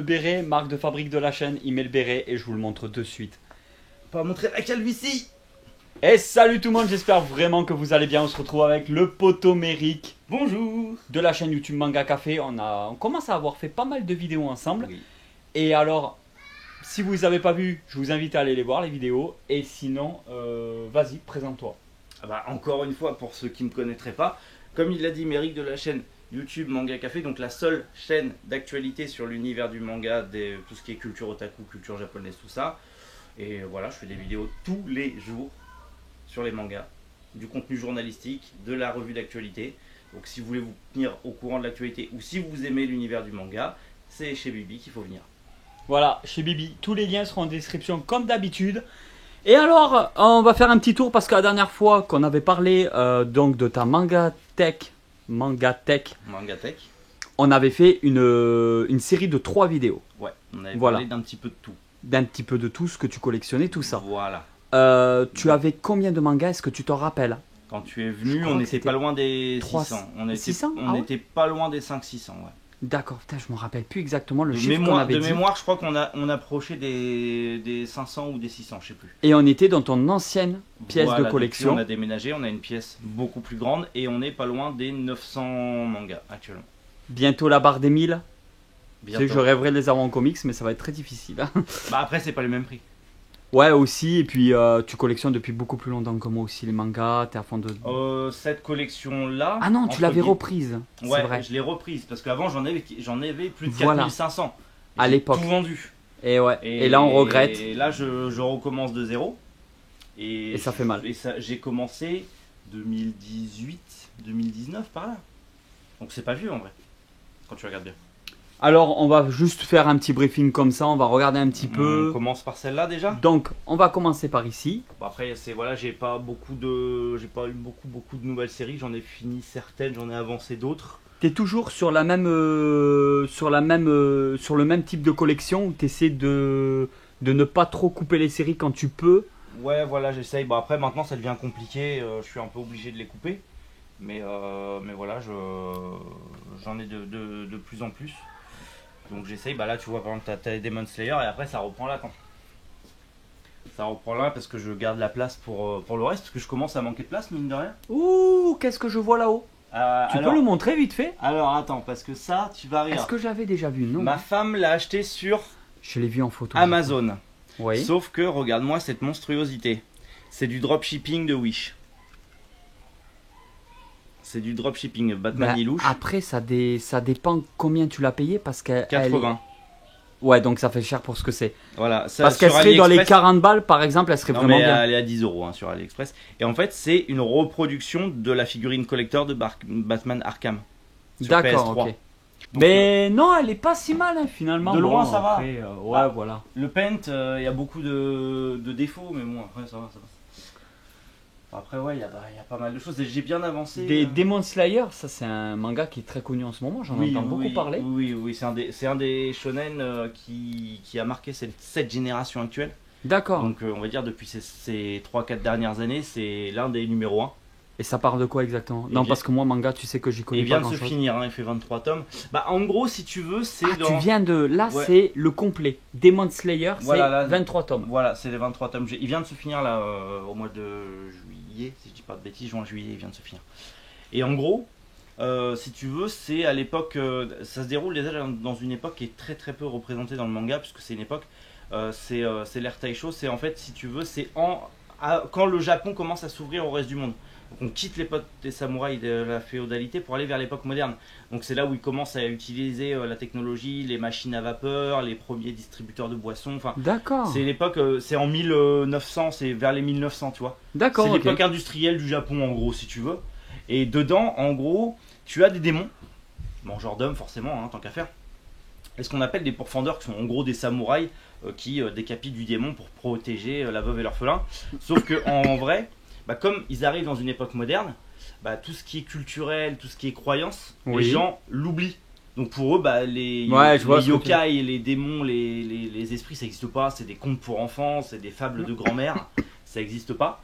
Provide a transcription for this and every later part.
béret, marque de fabrique de la chaîne, il met le béret et je vous le montre de suite. Pas montrer la calvitie. Et salut tout le monde, j'espère vraiment que vous allez bien. On se retrouve avec le poteau Méric. Bonjour. De la chaîne YouTube Manga Café. On commence à avoir fait pas mal de vidéos ensemble. Oui. Et alors, si vous les avez pas vues, je vous invite à aller les voir les vidéos. Et sinon, vas-y, présente-toi. Ah bah, encore une fois, pour ceux qui ne me connaîtraient pas, comme il l'a dit, Méric de la chaîne YouTube Manga Café, donc la seule chaîne d'actualité sur l'univers du manga, tout ce qui est culture otaku, culture japonaise, tout ça. Et voilà, je fais des vidéos tous les jours sur les mangas, du contenu journalistique, de la revue d'actualité. Donc si vous voulez vous tenir au courant de l'actualité ou si vous aimez l'univers du manga, c'est chez Bibi qu'il faut venir. Voilà, chez Bibi. Tous les liens seront en description comme d'habitude. Et alors, on va faire un petit tour parce que la dernière fois qu'on avait parlé donc de ta Mangatech, on avait fait une série de 3 vidéos. Ouais, on avait Voilà. parlé d'un petit peu de tout. D'un petit peu de tout ce que tu collectionnais, tout ça. Voilà. Tu avais combien de mangas? Est-ce que tu t'en rappelles? Quand tu es Je venu, crois on que n'était c'était pas loin des 300. 600. On était, 600? on Ah ouais était pas loin des 500-600. Ouais. D'accord, putain, je me rappelle plus exactement le De chiffre qu'on mémoire, avait de dit. mémoire, je crois qu'on approchait des 500 ou des 600, je sais plus. Et on était dans ton ancienne pièce Voilà, de collection. depuis, on a déménagé, on a une pièce beaucoup plus grande et on est pas loin des 900 mangas actuellement. Bientôt la barre des 1000. Tu sais que Bientôt. je rêverais de les avoir en comics, mais ça va être très difficile. Hein. Bah après, c'est pas le même prix. Ouais, aussi. Et puis, tu collectionnes depuis beaucoup plus longtemps que moi aussi les mangas. T'es à fond de. Cette collection-là. Ah non, tu entre l'avais guillemets- reprise. C'est Ouais, vrai. je l'ai reprise parce qu'avant j'en avais plus de Voilà. 4500. À J'ai l'époque. tout vendu. Et ouais. Et là, on regrette. Et là, je recommence de zéro. Et ça fait mal. Et ça, j'ai commencé 2018, 2019 par là. Donc c'est pas vieux en vrai, quand tu regardes bien. Alors, on va juste faire un petit briefing comme ça. On va regarder un petit On peu. commence par celle-là déjà. Donc, on va commencer par ici. Bon, après, c'est voilà, j'ai pas eu beaucoup de nouvelles séries. J'en ai fini certaines, j'en ai avancé d'autres. T'es toujours sur la même, sur le même type de collection où t'essaies de ne pas trop couper les séries quand tu peux. Ouais, voilà, j'essaye. Bon, après, maintenant, ça devient compliqué. Je suis un peu obligé de les couper. Mais voilà, j'en ai de plus en plus. Donc j'essaye. Bah là, tu vois, par exemple, t'as les Demon Slayer et après, ça reprend là. Ça reprend là parce que je garde la place pour le reste. Parce que je commence à manquer de place, mine de rien. Ouh, qu'est-ce que je vois là-haut? Tu peux le montrer vite fait? Alors, attends, parce que ça, tu vas rire. Est-ce que j'avais déjà vu? Non. Ma femme l'a acheté sur Je l'ai vu en photo. Amazon. Oui. Sauf que, regarde-moi cette monstruosité. C'est du dropshipping de Wish. C'est du dropshipping Batman Bah, Lelouch. après, ça dépend combien tu l'as payé parce qu'elle. 80. Ouais, donc ça fait cher pour ce que c'est. Voilà. Ça, Parce qu'elle sur serait dans les AliExpress- 40 balles par exemple, elle serait Non, vraiment mais bien. elle est à 10 € sur AliExpress. Et en fait, c'est une reproduction de la figurine collector de Batman Arkham. Sur D'accord, PS3. ok. Donc, Mais non, elle est pas si mal hein, finalement. De loin, Bon, ça va. après, ouais, Ah. voilà. le paint, il y a beaucoup de défauts, mais bon, après, ça va. Après, ouais, il y a pas mal de choses. Et j'ai bien avancé. Demon Slayer, ça c'est un manga qui est très connu en ce moment, j'en entends beaucoup parler. Oui, c'est un des shonen qui a marqué cette génération actuelle. D'accord. Donc on va dire depuis ces 3-4 dernières années, c'est l'un des numéros 1. Et ça parle de quoi exactement? Et Non, bien- parce que moi, manga, tu sais que j'y Et connais il pas vient de se grand-chose. finir, hein, il fait 23 tomes. Bah en gros, si tu veux, c'est Ah, tu viens de... Là, Ouais. c'est le complet. Demon Slayer, Voilà, c'est là- 23 tomes. Voilà, c'est les 23 tomes. Il vient de se finir là au mois de juillet, si je dis pas de bêtises, juin-juillet, il vient de se finir. Et en gros, si tu veux, c'est à l'époque, ça se déroule déjà dans une époque qui est très très peu représentée dans le manga, puisque c'est une époque, c'est l'ère Taisho, c'est en fait, si tu veux, c'est quand le Japon commence à s'ouvrir au reste du monde. Donc on quitte l'époque des samouraïs de la féodalité pour aller vers l'époque moderne. Donc c'est là où ils commencent à utiliser la technologie, les machines à vapeur, les premiers distributeurs de boissons, enfin... D'accord. C'est l'époque, c'est en 1900, c'est vers les 1900, tu vois. D'accord, C'est ok. l'époque industrielle du Japon, en gros, si tu veux. Et dedans, en gros, tu as des démons, mangeurs d'hommes, forcément, hein, tant qu'à faire. Et ce qu'on appelle des pourfendeurs, qui sont en gros des samouraïs qui décapitent du démon pour protéger la veuve et l'orphelin. Sauf que en vrai, bah, comme ils arrivent dans une époque moderne, bah, tout ce qui est culturel, tout ce qui est croyance, Oui. les gens l'oublient. Donc pour eux, bah, les Ouais, je vois ce que yokai et les démons, les esprits, ça n'existe pas. C'est des contes pour enfants, c'est des fables de grand-mère, ça n'existe pas.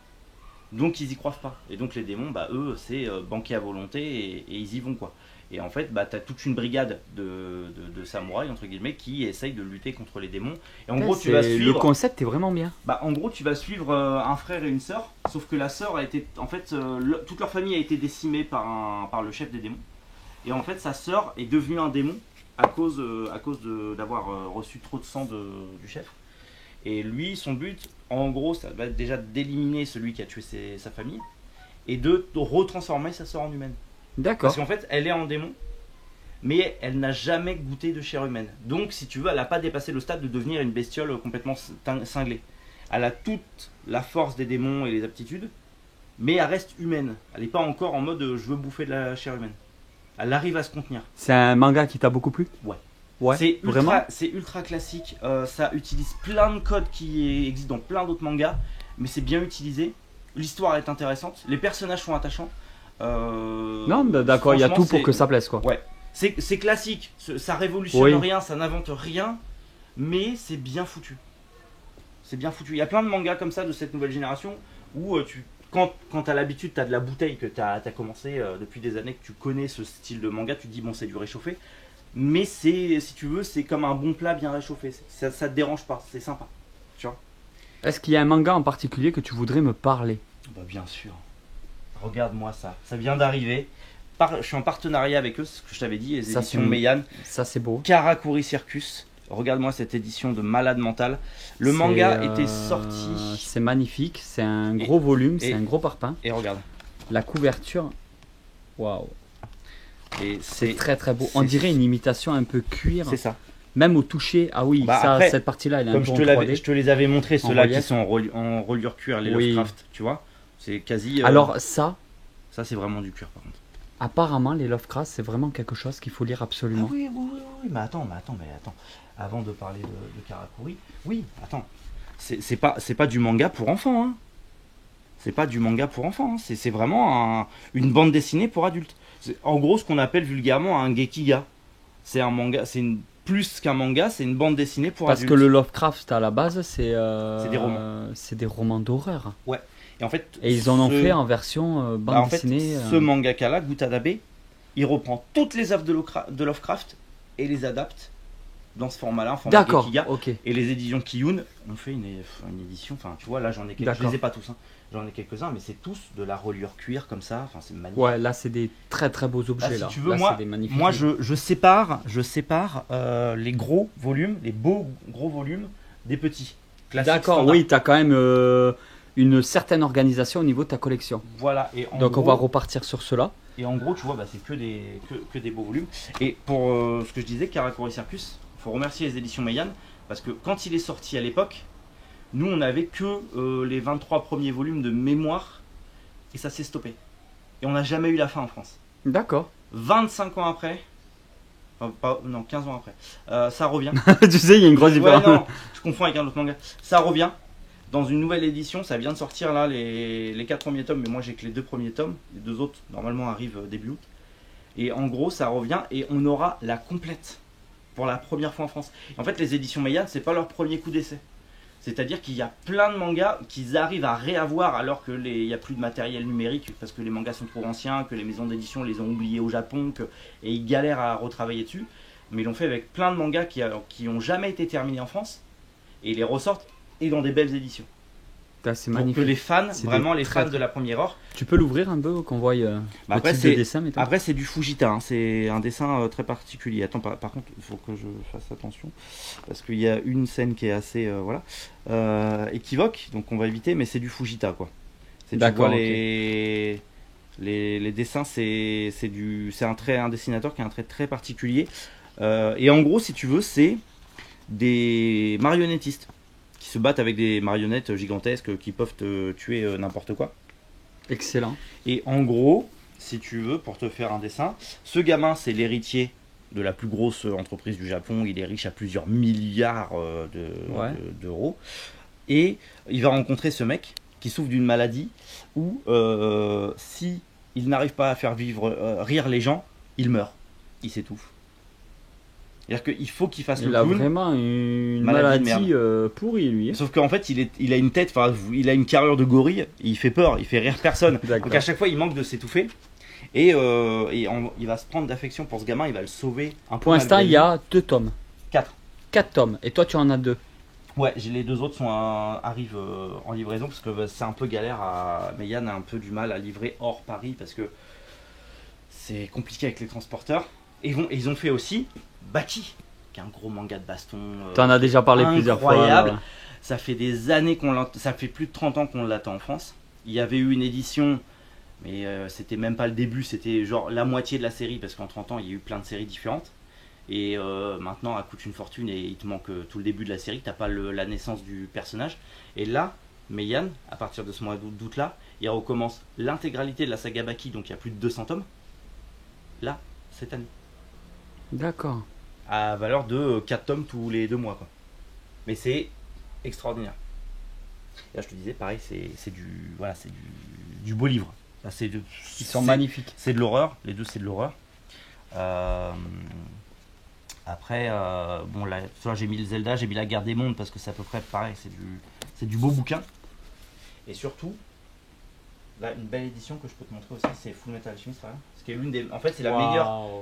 Donc ils y croient pas. Et donc les démons, bah, eux, c'est banquer à volonté et ils y vont quoi. Et en fait, bah, tu as toute une brigade de samouraïs, entre guillemets, qui essayent de lutter contre les démons. Et en gros, tu vas Le suivre. concept est vraiment bien. Bah, en gros, tu vas suivre un frère et une sœur, sauf que la sœur a été. En fait, toute leur famille a été décimée par le chef des démons. Et en fait, sa sœur est devenue un démon à cause d'avoir reçu trop de sang du chef. Et lui, son but, en gros, ça va être déjà d'éliminer celui qui a tué sa famille et de retransformer sa sœur en humaine. D'accord. Parce qu'en fait, elle est en démon, mais elle n'a jamais goûté de chair humaine. Donc, si tu veux, elle n'a pas dépassé le stade de devenir une bestiole complètement cinglée. Elle a toute la force des démons et les aptitudes, mais elle reste humaine. Elle n'est pas encore en mode je veux bouffer de la chair humaine. Elle arrive à se contenir. C'est un manga qui t'a beaucoup plu? Ouais. Ouais, vraiment. C'est ultra classique. Ça utilise plein de codes qui existent dans plein d'autres mangas, mais c'est bien utilisé. L'histoire est intéressante. Les personnages sont attachants. Non, d'accord, il y a tout pour que ça plaise, quoi. Ouais. C'est classique. Ça révolutionne rien, ça n'invente rien, mais c'est bien foutu. C'est bien foutu. Il y a plein de mangas comme ça de cette nouvelle génération où quand tu as l'habitude, tu as de la bouteille, que tu as commencé depuis des années, que tu connais ce style de manga, tu te dis bon, c'est du réchauffé. Mais si tu veux, c'est comme un bon plat bien réchauffé. Ça te dérange pas, c'est sympa. Tu vois. Est-ce qu'il y a un manga en particulier que tu voudrais me parler? Bah bien sûr. Regarde-moi ça. Ça vient d'arriver. Je suis en partenariat avec eux, c'est ce que je t'avais dit, les éditions Meian. Ça c'est beau. Karakuri Circus. Regarde-moi cette édition de malade mental. Le manga était sorti. C'est magnifique, c'est un gros volume, c'est un gros parpaing. Et regarde. La couverture. Waouh. Et c'est très très beau. On dirait une imitation un peu cuir. C'est ça. Même au toucher. Ah oui, bah ça, après, cette partie-là, elle est un peu en 3D. Je te les avais montrés, ceux-là qui sont en reliure cuir, les Lovecraft, tu vois. C'est quasi. Alors ça c'est vraiment du cuir par contre. Apparemment, les Lovecraft, c'est vraiment quelque chose qu'il faut lire absolument. Ah oui, mais attends. Avant de parler de Karakuri, oui, attends. C'est pas du manga pour enfants, hein. C'est pas du manga pour enfants, hein. C'est vraiment une bande dessinée pour adultes. En gros, ce qu'on appelle vulgairement un gekiga. C'est un manga, plus qu'un manga, c'est une bande dessinée pour adultes. Parce que le Lovecraft, à la base, c'est des romans. C'est des romans d'horreur. Ouais. Et en fait, ils en ont fait en version bande dessinée. Ce mangaka-là, Gutadabe, il reprend toutes les œuvres de Lovecraft et les adapte dans ce format-là, en format gekiga. Okay. Et les éditions Kiyun ont fait une édition. Enfin, tu vois, là, j'en ai quelques. Je les ai pas tous, hein. J'en ai quelques-uns, mais c'est tous de la reliure cuir comme ça. Enfin, c'est magnifique. Ouais, là, c'est des très très beaux objets. Là, si tu veux, moi, je sépare les gros volumes, les beaux gros volumes des petits. D'accord, oui, tu as quand même une certaine organisation au niveau de ta collection. Voilà. Donc, on va repartir sur cela. Et en gros, tu vois, c'est que des beaux volumes. Et pour ce que je disais, Karakuri Circus, il faut remercier les éditions Meian, parce que quand il est sorti à l'époque, nous, on n'avait que les 23 premiers volumes de mémoire, et ça s'est stoppé. Et on n'a jamais eu la fin en France. D'accord. 25 ans après, non, 15 ans après, ça revient. Tu sais, il y a une grosse différence. Ouais, non, je confonds avec un autre manga. Ça revient dans une nouvelle édition, ça vient de sortir là, les 4 premiers tomes, mais moi j'ai que les 2 premiers tomes. Les 2 autres, normalement, arrivent début août. Et en gros, ça revient et on aura la complète pour la première fois en France. Et en fait, les éditions Meian, c'est pas leur premier coup d'essai. C'est-à-dire qu'il y a plein de mangas qu'ils arrivent à réavoir alors qu'il n'y a plus de matériel numérique parce que les mangas sont trop anciens, que les maisons d'édition les ont oubliés au Japon, et ils galèrent à retravailler dessus. Mais ils l'ont fait avec plein de mangas qui n'ont jamais été terminés en France et ils les ressortent et dans des belles éditions. C'est magnifique. Donc que les fans, vraiment les fans de la première heure. Tu peux l'ouvrir un peu, qu'on voie le type de dessin. Après, c'est du Fujita, hein. C'est un dessin très particulier. Attends, par contre, il faut que je fasse attention parce qu'il y a une scène qui est assez équivoque, donc on va éviter, mais c'est du Fujita, quoi. D'accord. Les dessins, c'est un dessinateur qui a un trait très particulier. Et en gros, si tu veux, c'est des marionnettistes qui se battent avec des marionnettes gigantesques qui peuvent te tuer n'importe quoi. Excellent. Et en gros, si tu veux, pour te faire un dessin, ce gamin, c'est l'héritier de la plus grosse entreprise du Japon. Il est riche à plusieurs milliards d'euros. Et il va rencontrer ce mec qui souffre d'une maladie où si il n'arrive pas à faire rire les gens, il meurt. Il s'étouffe. C'est-à-dire qu'il faut qu'il fasse le clown. Il a vraiment une maladie pourrie, lui. Sauf qu'en fait, il a une tête, il a une carrure de gorille, il fait peur, il fait rire personne. Donc à chaque fois, il manque de s'étouffer. Il va se prendre d'affection pour ce gamin, il va le sauver un peu. Pour l'instant, il y a 2 tomes. 4. 4 tomes. Et toi, tu en as 2. Ouais, les 2 autres arrivent en livraison parce que c'est un peu galère. Mais Yann a un peu du mal à livrer hors Paris parce que c'est compliqué avec les transporteurs. Et ils ont fait aussi Baki, qui est un gros manga de baston. Tu en as déjà parlé plusieurs fois. Incroyable. Ça fait des années ça fait plus de 30 ans qu'on l'attend en France. Il y avait eu une édition, mais c'était même pas le début, c'était genre la moitié de la série parce qu'en 30 ans il y a eu plein de séries différentes. Et maintenant, elle coûte une fortune et il te manque tout le début de la série. T'as pas la naissance du personnage. Et là, Meian, à partir de ce mois d'août là, il recommence l'intégralité de la saga Baki, donc il y a plus de 200 tomes. Là, cette année. D'accord. À valeur de 4 tomes tous les 2 mois, quoi. Mais c'est extraordinaire. Et là, je te disais, pareil, c'est du beau livre. Là, Ils sont magnifiques. C'est de l'horreur. Les 2, c'est de l'horreur. Après, bon, là, j'ai mis le Zelda, j'ai mis la Guerre des Mondes parce que c'est à peu près pareil, c'est du beau bouquin. Et surtout, là, une belle édition que je peux te montrer aussi, c'est Full Metal Alchemist. Ce qui est en fait,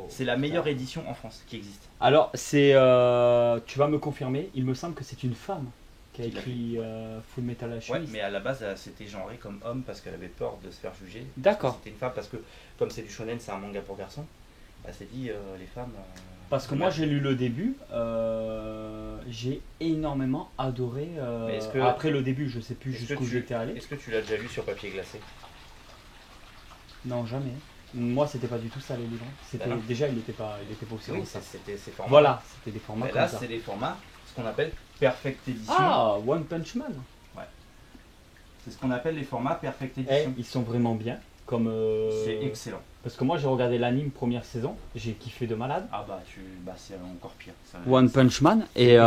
c'est la meilleure édition en France qui existe. Alors, tu vas me confirmer, il me semble que c'est une femme qui a écrit Full Metal Alchemist. Ouais, mais à la base, c'était genré comme homme parce qu'elle avait peur de se faire juger. D'accord. C'était une femme parce que, comme c'est du shonen, c'est un manga pour garçons. Elle s'est dit, les femmes. Parce que moi j'ai lu le début, j'ai énormément adoré. Après le début, je sais plus jusqu'où j'étais allé. Est-ce que tu l'as déjà lu sur papier glacé? Non, jamais. Moi, c'était pas du tout ça les livres. Déjà, il était pas aussi oui, gros ça. C'était ces formats. Voilà, c'était des formats Mais comme là, ça. c'est des formats, ce qu'on appelle Perfect Edition. Ah, One Punch Man. Ouais. C'est ce qu'on appelle les formats Perfect Et Edition. ils sont vraiment bien. C'est excellent. Parce que moi j'ai regardé l'anime première saison, j'ai kiffé de malade. Ah c'est encore pire. One Punch Man et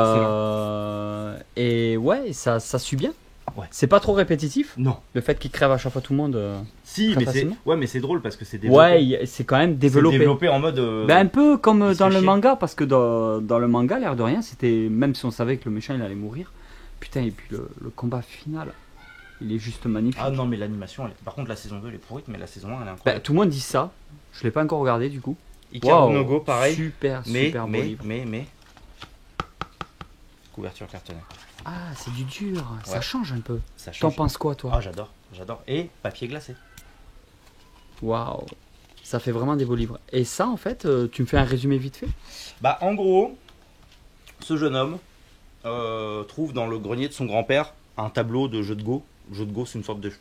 ouais, ça suit bien. Ouais. C'est pas trop répétitif. Non. Le fait qu'il crève à chaque fois tout le monde. Si, très mais facilement. mais c'est drôle parce que c'est développé. Ouais, c'est quand même développé. C'est développé en mode. Un peu comme dans le manga, parce que dans le manga, l'air de rien, c'était même si on savait que le méchant il allait mourir. Putain, et puis le combat final. Il est juste magnifique. Ah non, mais l'animation, par contre, la saison 2 elle est pourrite, mais la saison 1 elle est incroyable. Tout le monde dit ça. Je l'ai pas encore regardé du coup. Ikaru no Go, pareil. Super beau livre. Mais. Couverture cartonnée. Ah, c'est du dur. Ouais. Ça change un peu. Ça change. T'en penses quoi, toi? Ah, j'adore. Et papier glacé. Waouh. Ça fait vraiment des beaux livres. Et ça, en fait, tu me fais un résumé vite fait? Bah, en gros, ce jeune homme trouve dans le grenier de son grand-père un tableau de jeu de Go. Le jeu de Go, c'est une sorte de.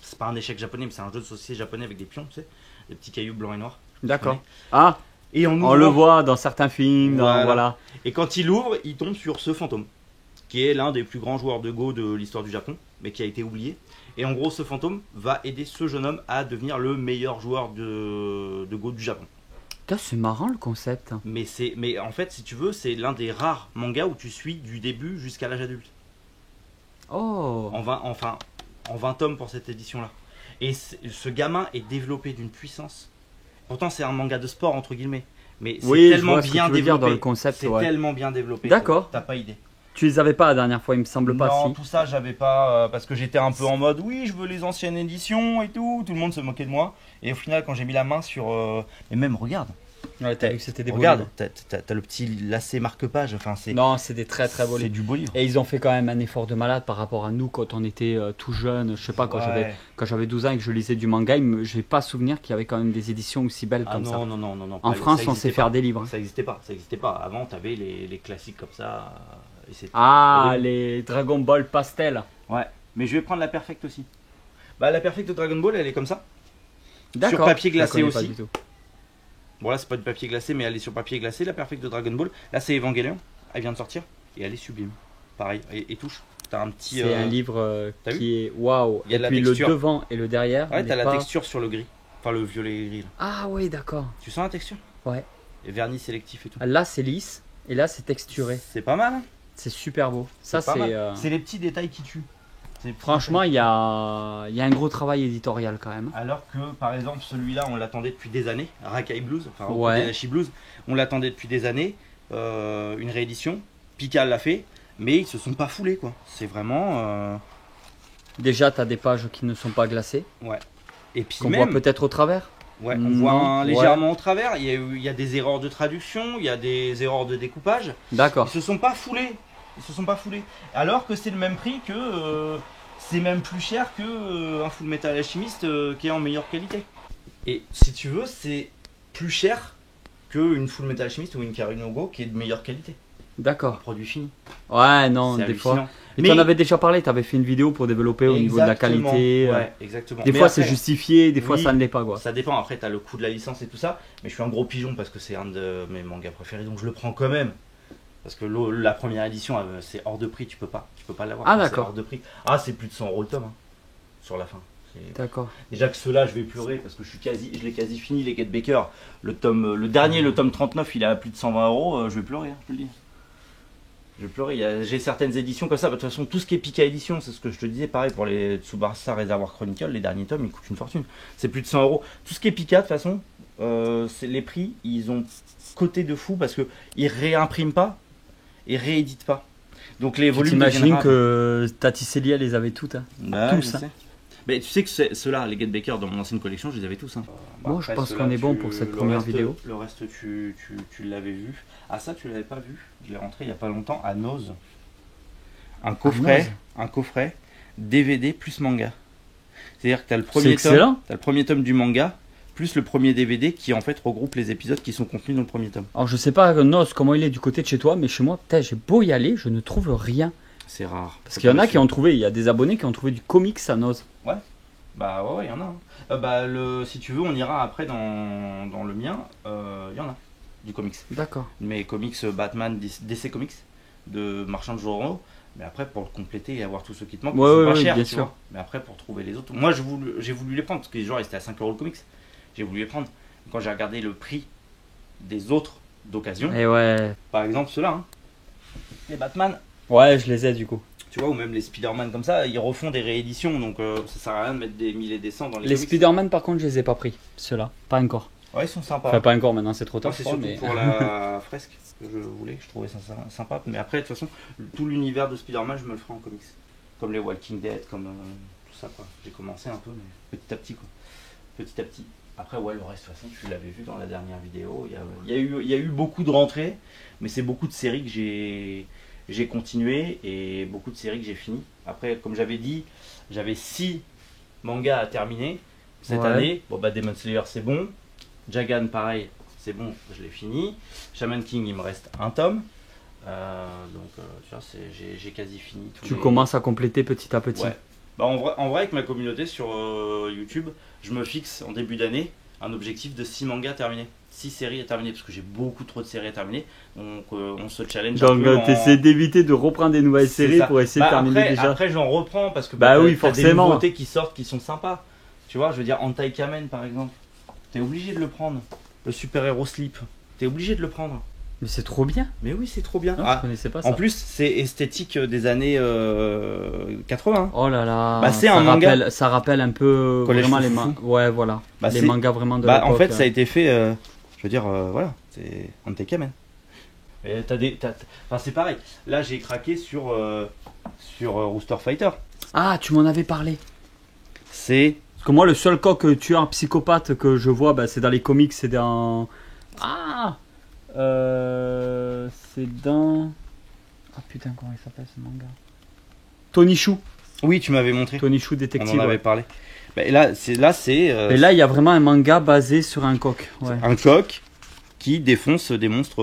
C'est pas un échec japonais, mais c'est un jeu de société japonais avec des pions, tu sais, des petits cailloux blancs et noirs. D'accord. Ah, et on le voit dans certains films. Voilà. Et quand il ouvre, il tombe sur ce fantôme, qui est l'un des plus grands joueurs de Go de l'histoire du Japon, mais qui a été oublié. Et en gros, ce fantôme va aider ce jeune homme à devenir le meilleur joueur de Go du Japon. C'est marrant le concept. Mais en fait, si tu veux, c'est l'un des rares mangas où tu suis du début jusqu'à l'âge adulte. Oh. En 20 tomes pour cette édition-là. Et ce gamin est développé d'une puissance. Pourtant, c'est un manga de sport, entre guillemets. Mais c'est tellement bien développé. Dans le concept, c'est tellement bien développé. D'accord. T'as pas idée. Tu les avais pas la dernière fois, il me semble pas. Non, si. tout ça, j'avais pas. Parce que j'étais un peu en mode, oui, je veux les anciennes éditions et tout. Tout le monde se moquait de moi. Et au final, quand j'ai mis la main sur. Mais même, regarde. Ouais, t'as vu que c'était des beaux Regarde, livres. t'as le petit lacet marque-page. Enfin, non, c'est des très très beaux livres. C'est du beau livre. Et ils ont fait quand même un effort de malade par rapport à nous quand on était tout jeune. Je sais pas, quand j'avais 12 ans et que je lisais du manga, je n'ai pas souvenir qu'il y avait quand même des éditions aussi belles comme ça. Non. En France, on sait faire des livres. Ça n'existait pas. Avant, t'avais les classiques comme ça. Les Dragon Ball pastel. Ouais, mais je vais prendre la Perfect aussi. Bah, la Perfect de Dragon Ball, elle est comme ça. D'accord. Sur papier glacé aussi. Pas du tout. Bon, là, c'est pas du papier glacé, mais elle est sur papier glacé, la Perfect de Dragon Ball. Là, c'est Evangelion. Elle vient de sortir. Et elle est sublime. Pareil. Et touche. T'as un petit. C'est un livre qui est waouh. Et puis le devant et le derrière. Ouais, t'as la texture sur le gris. Enfin, le violet et gris. Là. Ah, oui, d'accord. Tu sens la texture? Ouais. Et vernis sélectif et tout. Là, c'est lisse. Et là, c'est texturé. C'est pas mal. Hein, c'est super beau. Ça, c'est. C'est les petits détails qui tuent. Franchement, il y a un gros travail éditorial quand même. Alors que, par exemple, celui-là, on l'attendait depuis des années. Rakai Blues, enfin, Kobayashi Blues, on l'attendait depuis des années. Une réédition. Pika l'a fait, mais ils se sont pas foulés, quoi. C'est vraiment. Déjà, tu as des pages qui ne sont pas glacées. Ouais. Et puis qu'on voit peut-être au travers. Ouais, on Non, voit ouais. légèrement au travers. Il y a des erreurs de traduction, il y a des erreurs de découpage. D'accord. Ils se sont pas foulés. Ils se sont pas foulés. Alors que c'est le même prix que. C'est même plus cher que un Full Metal Alchemist qui est en meilleure qualité. Et si tu veux, c'est plus cher qu'une Full Metal Alchemist ou une Karine Go qui est de meilleure qualité. D'accord. Produit fini. Ouais, non, C'est des fois. hallucinant. Mais tu en avais déjà parlé, tu avais fait une vidéo pour développer au niveau de la Exactement, qualité. Ouais, exactement. Des Mais fois après, c'est justifié, des fois oui, ça ne l'est pas quoi. ça dépend. Après, tu as le coût de la licence et tout ça. Mais je suis un gros pigeon parce que c'est un de mes mangas préférés. Donc je le prends quand même. Parce que la première édition, c'est hors de prix. Tu peux pas l'avoir. Ah, C'est d'accord. hors de prix. Ah, c'est plus de 100 € le tome. Hein, sur la fin. D'accord. Déjà que ceux-là, je vais pleurer parce que je l'ai quasi fini, les Get Baker. Le dernier, le tome 39, il est à plus de 120 €. Je vais pleurer, hein, je te le dis. Je vais pleurer. J'ai certaines éditions comme ça. De toute façon, tout ce qui est Pika Édition, c'est ce que je te disais. Pareil pour les Tsubasa Reservoir Chronicle, les derniers tomes, ils coûtent une fortune. C'est plus de 100 €. Tout ce qui est Pika, de toute façon, les prix, ils ont coté de fou parce qu'ils réimpriment pas et rééditent pas. Donc les volumes. T'imagines que Tati Celia les avait toutes. Hein. Bah, tous, je hein. sais. Mais tu sais que ceux-là, les Get Baker dans mon ancienne collection, je les avais tous. Hein. Bon, je pense qu'on est bon pour cette première vidéo. Le reste, tu l'avais vu. Ah, ça, tu l'avais pas vu. Je l'ai rentré il y a pas longtemps à Nose. Un coffret DVD plus manga. C'est-à-dire que tu as le premier tome du manga plus le premier DVD qui en fait regroupe les épisodes qui sont contenus dans le premier tome. Alors je sais pas Nos comment il est du côté de chez toi, mais chez moi, putain, j'ai beau y aller, je ne trouve rien. C'est rare. Parce qu'il y en a qui ont trouvé, il y a des abonnés qui ont trouvé du comics à Nos. Ouais. Bah ouais, il y en a. Hein. Si tu veux, on ira après dans le mien. Il y en a du comics. D'accord. Mes comics Batman, DC Comics de Marchand de Journaux. Mais après, pour le compléter et avoir tous ceux qui te manquent, c'est pas cher, bien tu sûr. vois. Mais après, pour trouver les autres. Moi, j'ai voulu les prendre parce que les gens restaient à 5 € le comics. J'ai voulu les prendre. Quand j'ai regardé le prix des autres d'occasion, Et ouais. par exemple ceux-là, hein, les Batman, Ouais, je les ai du coup. tu vois, ou même les Spider-Man comme ça, ils refont des rééditions. Donc ça sert à rien de mettre des 1000 et des 100 dans les Les comics. Spider-Man par contre, je les ai pas pris. Ceux-là, pas encore. Ouais, ils sont sympas. Enfin, pas encore maintenant, c'est trop Moi, tard. c'est je crois, surtout mais... pour la fresque que je voulais, que je trouvais ça sympa. Mais après, de toute façon, tout l'univers de Spider-Man, je me le ferai en comics. Comme les Walking Dead, comme tout ça, quoi. J'ai commencé un peu, mais petit à petit, quoi. Petit à petit. Après, ouais, le reste, de toute façon, tu l'avais vu dans la dernière vidéo. Il y a eu beaucoup de rentrées, mais c'est beaucoup de séries que j'ai continué et beaucoup de séries que j'ai fini. Après, comme j'avais dit, j'avais 6 mangas à terminer cette année. Bon, bah, Demon Slayer, c'est bon. Jagan, pareil, c'est bon, je l'ai fini. Shaman King, il me reste un tome. Tu vois, j'ai quasi fini. Tu commences à compléter petit à petit. Ouais. Bah, en vrai, avec ma communauté sur YouTube, je me fixe en début d'année un objectif de 6 mangas terminés. 6 séries à terminer, parce que j'ai beaucoup trop de séries à terminer. Donc on se challenge. Donc tu essaies d'éviter de reprendre des nouvelles séries pour essayer de terminer déjà. Après, j'en reprends parce que oui, t'as des forcément. nouveautés qui sortent qui sont sympas. Tu vois, je veux dire, Antai Kamen par exemple. T'es obligé de le prendre. Le super-héros Sleep. T'es obligé de le prendre. Mais c'est trop bien. Mais oui, c'est trop bien. Non, je connaissais pas ça. En plus, c'est esthétique des années 80. Oh là là. Bah, c'est un manga. Ça rappelle un peu Collège vraiment les Foufou. mangas. Ouais, voilà. Bah, les c'est- mangas vraiment de Bah, l'époque. en fait, ça a été fait. Je veux dire, voilà, c'est Antai Kamen. Et enfin, c'est pareil. Là, j'ai craqué sur Rooster Fighter. Ah, tu m'en avais parlé. C'est Parce que moi, le seul coq tueur psychopathe que je vois, bah, c'est dans les comics, c'est dans. Ah c'est dans. Ah putain, comment il s'appelle ce manga Tony Chou. Oui, tu m'avais montré. Tony Chou On détective. en avait Ouais. parlé. Bah, et là, c'est Et là, il y a vraiment un manga basé sur un coq. Ouais. un coq qui défonce des monstres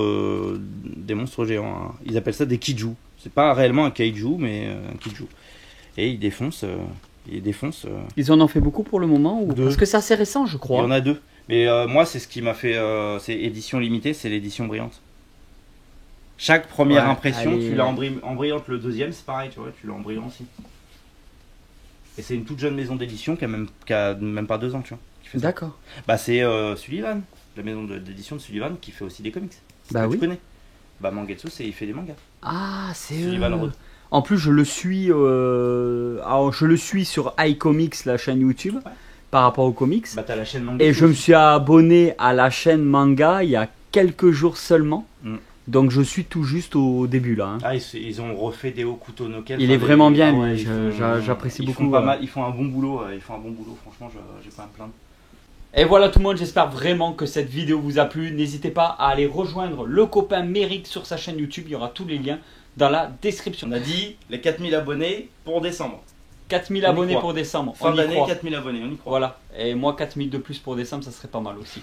géants. Hein. Ils appellent ça des kaiju. C'est pas réellement un kaiju, mais un kaiju. Et il défonce. Ils en ont fait beaucoup pour le moment ou... 2. Parce que c'est assez récent, je Il y crois. en a 2. Mais moi, c'est ce qui m'a fait. C'est édition limitée, c'est l'édition brillante. Chaque première Ouais, impression, allez. tu l'as en brillante. Le deuxième, c'est pareil, tu vois, tu l'as en brillant aussi. Et c'est une toute jeune maison d'édition qui a même pas 2 ans, tu vois. Qui fait ça. D'accord. Bah, c'est Sullivan, la maison d'édition de Sullivan qui fait aussi des comics. Bah Que oui. Tu connais. Bah, Mangetsu, il fait des mangas. Ah, c'est Sullivan eux. Road. En plus, je le suis. Alors, je le suis sur iComics, la chaîne YouTube, Ouais. par rapport aux comics. Bah, t'as la chaîne Mangetsu. Et je me suis abonné à la chaîne manga il y a quelques jours seulement. Mm. Donc je suis tout juste au début là. Hein. Ah, ils ont refait des Hokuto no Ken. Il est vraiment bien, lui. ils font- J'apprécie ils beaucoup, font pas ouais. mal, ils font un bon boulot. Franchement, j'ai pas à me plaindre. Et voilà tout le monde, j'espère vraiment que cette vidéo vous a plu. N'hésitez pas à aller rejoindre le copain Méric sur sa chaîne YouTube. Il y aura tous les liens dans la description. On a dit les 4000 abonnés pour décembre. 4000 On y abonnés croit. pour décembre. Fin On y d'année, croit. 4000 abonnés, on y croit. Voilà. Et moi, 4000 de plus pour décembre, ça serait pas mal aussi.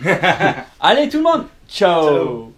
Allez tout le monde, ciao. Ciao.